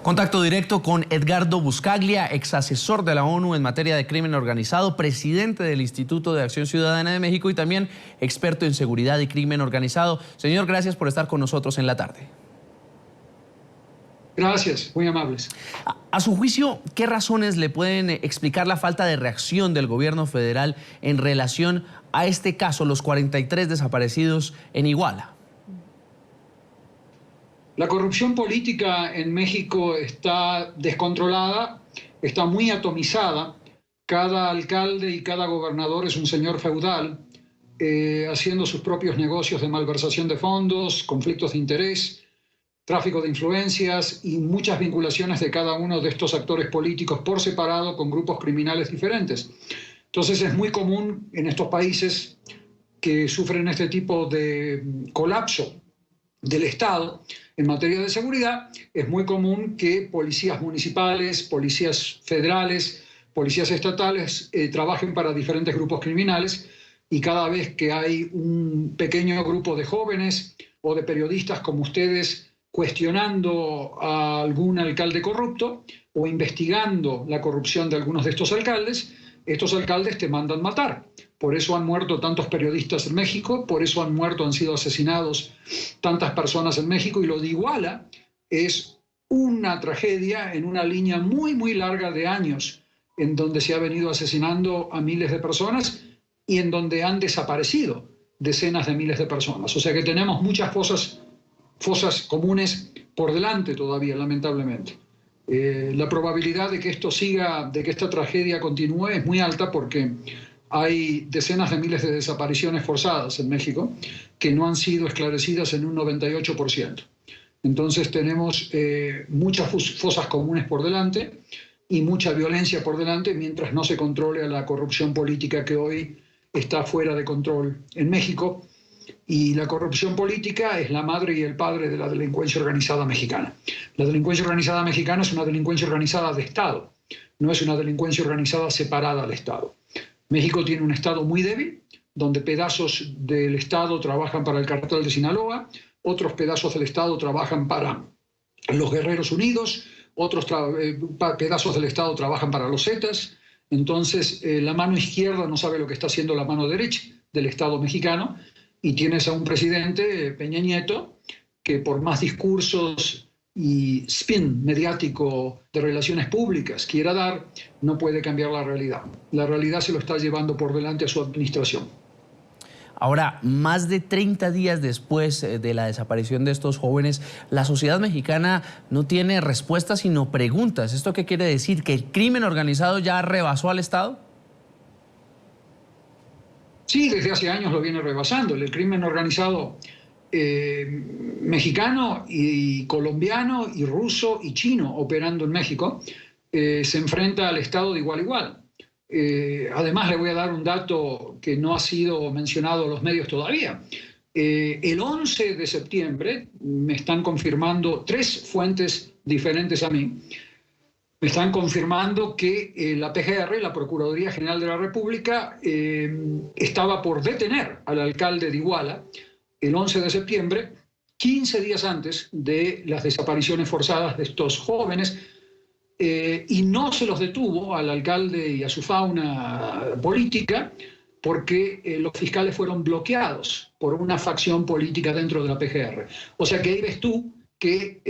Contacto directo con Edgardo Buscaglia, ex asesor de la ONU en materia de crimen organizado, presidente del Instituto de Acción Ciudadana de México y también experto en seguridad y crimen organizado. Señor, gracias por estar con nosotros en la tarde. Gracias, muy amables. A su juicio, ¿qué razones le pueden explicar la falta de reacción del gobierno federal en relación a este caso, los 43 desaparecidos en Iguala? La corrupción política en México está descontrolada, está muy atomizada. Cada alcalde y cada gobernador es un señor feudal, haciendo sus propios negocios de malversación de fondos, conflictos de interés, tráfico de influencias y muchas vinculaciones de cada uno de estos actores políticos por separado con grupos criminales diferentes. Entonces es muy común en estos países que sufren este tipo de colapso del Estado en materia de seguridad, es muy común que policías municipales, policías federales, policías estatales trabajen para diferentes grupos criminales, y cada vez que hay un pequeño grupo de jóvenes o de periodistas como ustedes cuestionando a algún alcalde corrupto o investigando la corrupción de algunos de estos alcaldes te mandan matar. Por eso han muerto tantos periodistas en México, por eso han sido asesinados tantas personas en México, y lo de Iguala es una tragedia en una línea muy, muy larga de años en donde se ha venido asesinando a miles de personas y en donde han desaparecido decenas de miles de personas. O sea que tenemos muchas fosas comunes por delante todavía, lamentablemente. La probabilidad de que esto siga, de que esta tragedia continúe, es muy alta porque hay decenas de miles de desapariciones forzadas en México que no han sido esclarecidas en un 98%. Entonces tenemos muchas fosas comunes por delante y mucha violencia por delante mientras no se controle a la corrupción política que hoy está fuera de control en México. Y la corrupción política es la madre y el padre de la delincuencia organizada mexicana. La delincuencia organizada mexicana es una delincuencia organizada de Estado, no es una delincuencia organizada separada del Estado. México tiene un Estado muy débil, donde pedazos del Estado trabajan para el cartel de Sinaloa, otros pedazos del Estado trabajan para los Guerreros Unidos, otros pedazos del Estado trabajan para los Zetas. Entonces, la mano izquierda no sabe lo que está haciendo la mano derecha del Estado mexicano, y tienes a un presidente, Peña Nieto, que por más discursos y spin mediático de relaciones públicas quiera dar, no puede cambiar la realidad. La realidad se lo está llevando por delante a su administración. Ahora, más de 30 días después de la desaparición de estos jóvenes, la sociedad mexicana no tiene respuestas sino preguntas. ¿Esto qué quiere decir? ¿Que el crimen organizado ya rebasó al Estado? Sí, desde hace años lo viene rebasando. El crimen organizado mexicano y colombiano y ruso y chino operando en México se enfrenta al Estado de igual a igual. Además, le voy a dar un dato que no ha sido mencionado en los medios todavía. El 11 de septiembre, me están confirmando 3 fuentes diferentes a mí, me están confirmando que la PGR, la Procuraduría General de la República, estaba por detener al alcalde de Iguala el 11 de septiembre, 15 días antes de las desapariciones forzadas de estos jóvenes, y no se los detuvo al alcalde y a su fauna política porque los fiscales fueron bloqueados por una facción política dentro de la PGR. O sea que ahí ves tú que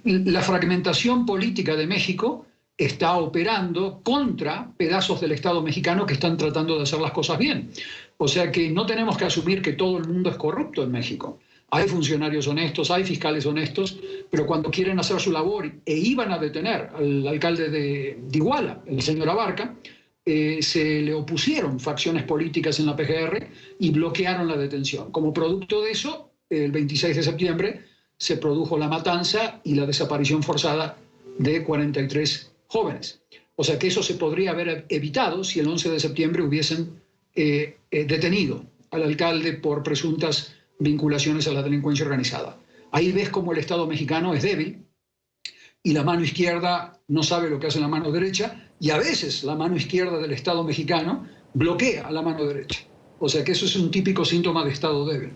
la fragmentación política de México está operando contra pedazos del Estado mexicano que están tratando de hacer las cosas bien. O sea que no tenemos que asumir que todo el mundo es corrupto en México. Hay funcionarios honestos, hay fiscales honestos, pero cuando quieren hacer su labor e iban a detener al alcalde de Iguala, el señor Abarca, se le opusieron facciones políticas en la PGR y bloquearon la detención. Como producto de eso, el 26 de septiembre se produjo la matanza y la desaparición forzada de 43 jóvenes. O sea que eso se podría haber evitado si el 11 de septiembre hubiesen detenido al alcalde por presuntas vinculaciones a la delincuencia organizada. Ahí ves cómo el Estado mexicano es débil y la mano izquierda no sabe lo que hace la mano derecha, y a veces la mano izquierda del Estado mexicano bloquea a la mano derecha. O sea que eso es un típico síntoma de Estado débil.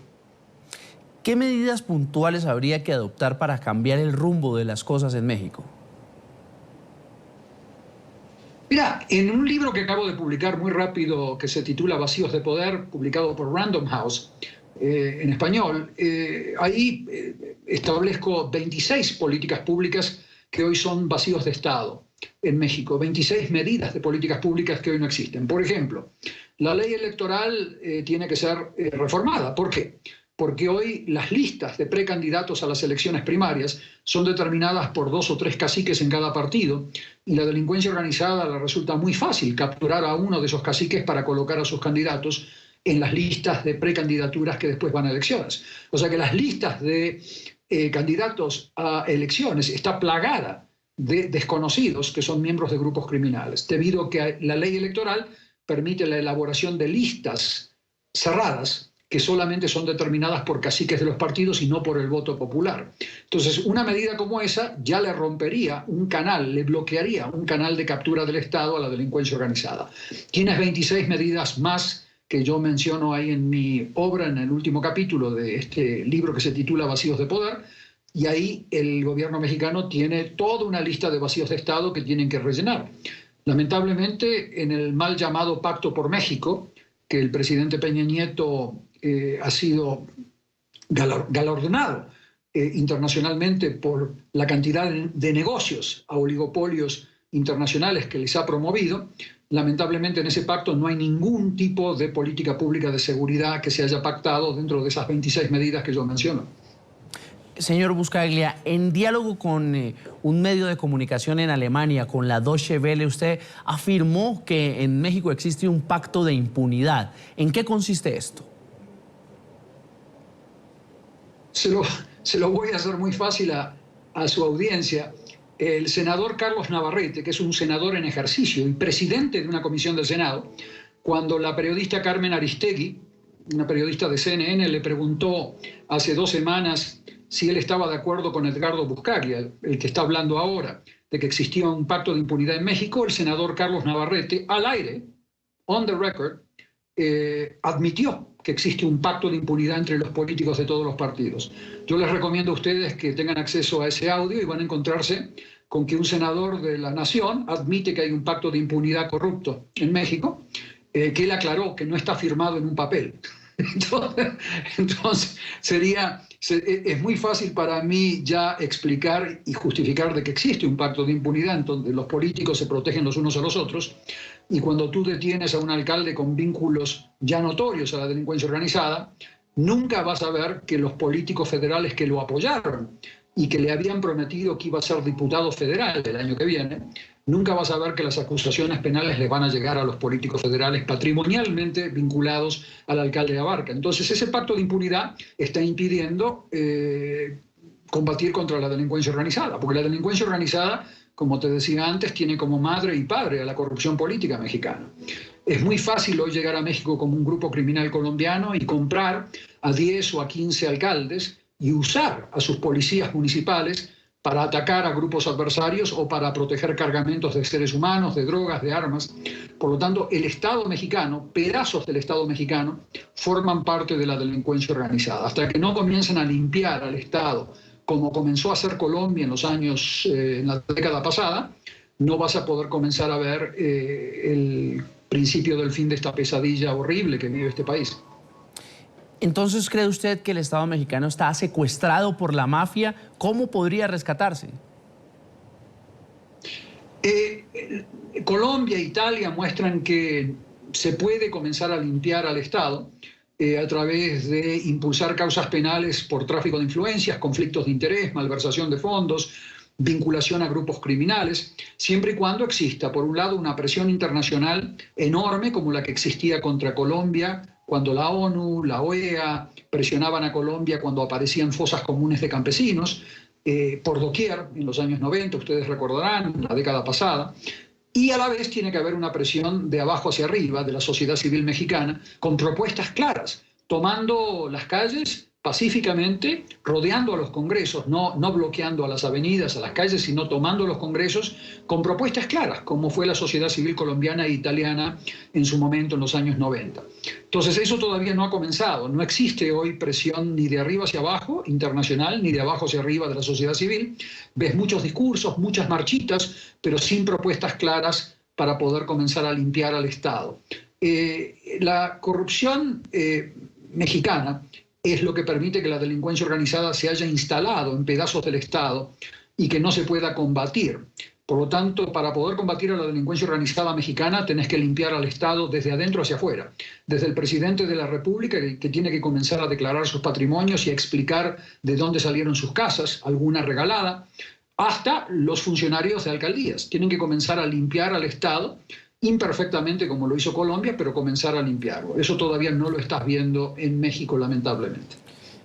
¿Qué medidas puntuales habría que adoptar para cambiar el rumbo de las cosas en México? Mira, en un libro que acabo de publicar muy rápido, que se titula Vacíos de Poder, publicado por Random House, en español, ahí establezco 26 políticas públicas que hoy son vacíos de Estado en México, 26 medidas de políticas públicas que hoy no existen. Por ejemplo, la ley electoral tiene que ser reformada. ¿Por qué? Porque hoy las listas de precandidatos a las elecciones primarias son determinadas por 2 o 3 caciques en cada partido, y la delincuencia organizada le resulta muy fácil capturar a uno de esos caciques para colocar a sus candidatos en las listas de precandidaturas que después van a elecciones. O sea que las listas de candidatos a elecciones está plagada de desconocidos que son miembros de grupos criminales, debido a que la ley electoral permite la elaboración de listas cerradas que solamente son determinadas por caciques de los partidos y no por el voto popular. Entonces, una medida como esa ya le rompería un canal, le bloquearía un canal de captura del Estado a la delincuencia organizada. Tienes 26 medidas más que yo menciono ahí en mi obra, en el último capítulo de este libro que se titula Vacíos de Poder, y ahí el gobierno mexicano tiene toda una lista de vacíos de Estado que tienen que rellenar. Lamentablemente, en el mal llamado Pacto por México, que el presidente Peña Nieto ha sido galardonado internacionalmente por la cantidad de negocios a oligopolios internacionales que les ha promovido, lamentablemente en ese pacto no hay ningún tipo de política pública de seguridad que se haya pactado dentro de esas 26 medidas que yo menciono. Señor Buscaglia, en diálogo con un medio de comunicación en Alemania, con la Deutsche Welle, usted afirmó que en México existe un pacto de impunidad. ¿En qué consiste esto? Se lo voy a hacer muy fácil a su audiencia. El senador Carlos Navarrete, que es un senador en ejercicio y presidente de una comisión del Senado, cuando la periodista Carmen Aristegui, una periodista de CNN, le preguntó hace 2 semanas si él estaba de acuerdo con Edgardo Buscaglia, el que está hablando ahora, de que existía un pacto de impunidad en México, el senador Carlos Navarrete, al aire, on the record, admitió que existe un pacto de impunidad entre los políticos de todos los partidos. Yo les recomiendo a ustedes que tengan acceso a ese audio y van a encontrarse con que un senador de la Nación admite que hay un pacto de impunidad corrupto en México, que él aclaró que no está firmado en un papel. Entonces es muy fácil para mí ya explicar y justificar de que existe un pacto de impunidad en donde los políticos se protegen los unos a los otros, y cuando tú detienes a un alcalde con vínculos ya notorios a la delincuencia organizada, nunca vas a ver que los políticos federales que lo apoyaron y que le habían prometido que iba a ser diputado federal el año que viene, nunca vas a ver que las acusaciones penales les van a llegar a los políticos federales patrimonialmente vinculados al alcalde de Abarca. Entonces, ese pacto de impunidad está impidiendo combatir contra la delincuencia organizada, porque la delincuencia organizada, como te decía antes, tiene como madre y padre a la corrupción política mexicana. Es muy fácil hoy llegar a México como un grupo criminal colombiano y comprar a 10 o a 15 alcaldes y usar a sus policías municipales para atacar a grupos adversarios o para proteger cargamentos de seres humanos, de drogas, de armas. Por lo tanto, el Estado mexicano, pedazos del Estado mexicano, forman parte de la delincuencia organizada. Hasta que no comiencen a limpiar al Estado, como comenzó a hacer Colombia en la década pasada, no vas a poder comenzar a ver el principio del fin de esta pesadilla horrible que vive este país. Entonces, ¿cree usted que el Estado mexicano está secuestrado por la mafia? ¿Cómo podría rescatarse? Colombia e Italia muestran que se puede comenzar a limpiar al Estado a través de impulsar causas penales por tráfico de influencias, conflictos de interés, malversación de fondos, vinculación a grupos criminales, siempre y cuando exista, por un lado, una presión internacional enorme como la que existía contra Colombia, cuando la ONU, la OEA presionaban a Colombia cuando aparecían fosas comunes de campesinos, por doquier, en los años 90, ustedes recordarán, la década pasada, y a la vez tiene que haber una presión de abajo hacia arriba de la sociedad civil mexicana con propuestas claras, tomando las calles pacíficamente, rodeando a los congresos, no bloqueando a las avenidas, a las calles, sino tomando los congresos con propuestas claras, como fue la sociedad civil colombiana e italiana en su momento en los años 90. Entonces eso todavía no ha comenzado, no existe hoy presión ni de arriba hacia abajo, internacional, ni de abajo hacia arriba de la sociedad civil. Ves muchos discursos, muchas marchitas, pero sin propuestas claras para poder comenzar a limpiar al Estado. La corrupción mexicana es lo que permite que la delincuencia organizada se haya instalado en pedazos del Estado y que no se pueda combatir. Por lo tanto, para poder combatir a la delincuencia organizada mexicana, tenés que limpiar al Estado desde adentro hacia afuera. Desde el presidente de la República, que tiene que comenzar a declarar sus patrimonios y a explicar de dónde salieron sus casas, alguna regalada, hasta los funcionarios de alcaldías. Tienen que comenzar a limpiar al Estado, imperfectamente como lo hizo Colombia, pero comenzar a limpiarlo. Eso todavía no lo estás viendo en México, lamentablemente.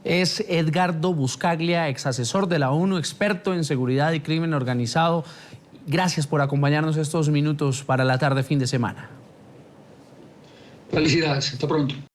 Es Edgardo Buscaglia, ex asesor de la ONU, experto en seguridad y crimen organizado. Gracias por acompañarnos estos minutos para la tarde fin de semana. Felicidades, hasta pronto.